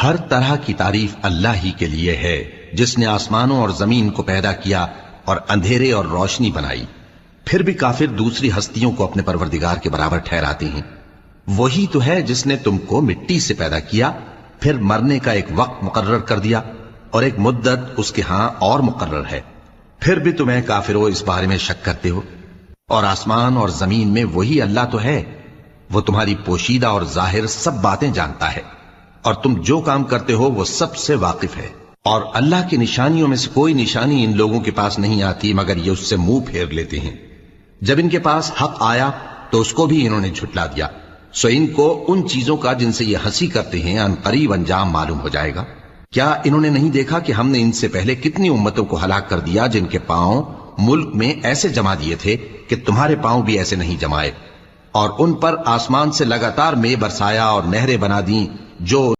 ہر طرح کی تعریف اللہ ہی کے لیے ہے جس نے آسمانوں اور زمین کو پیدا کیا اور اندھیرے اور روشنی بنائی۔ پھر بھی کافر دوسری ہستیوں کو اپنے پروردگار کے برابر ٹھہراتے ہیں۔ وہی تو ہے جس نے تم کو مٹی سے پیدا کیا، پھر مرنے کا ایک وقت مقرر کر دیا اور ایک مدت اس کے ہاں اور مقرر ہے، پھر بھی تمہیں کافروں اس بارے میں شک کرتے ہو۔ اور آسمان اور زمین میں وہی اللہ تو ہے، وہ تمہاری پوشیدہ اور ظاہر سب باتیں جانتا ہے، اور تم جو کام کرتے ہو وہ سب سے واقف ہے۔ اور اللہ کی نشانیوں میں سے کوئی نشانی ان لوگوں کے پاس نہیں آتی مگر یہ اس سے منہ پھیر لیتے ہیں۔ جب ان کے پاس حق آیا تو اس کو بھی انہوں نے جھٹلا دیا، سو ان کو ان چیزوں کا جن سے یہ ہنسی کرتے ہیں ان قریب انجام معلوم ہو جائے گا۔ کیا انہوں نے نہیں دیکھا کہ ہم نے ان سے پہلے کتنی امتوں کو ہلاک کر دیا جن کے پاؤں ملک میں ایسے جما دیے تھے کہ تمہارے پاؤں بھی ایسے نہیں جمائے، اور ان پر آسمان سے لگاتار مے برسایا اور نہریں بنا دیں جو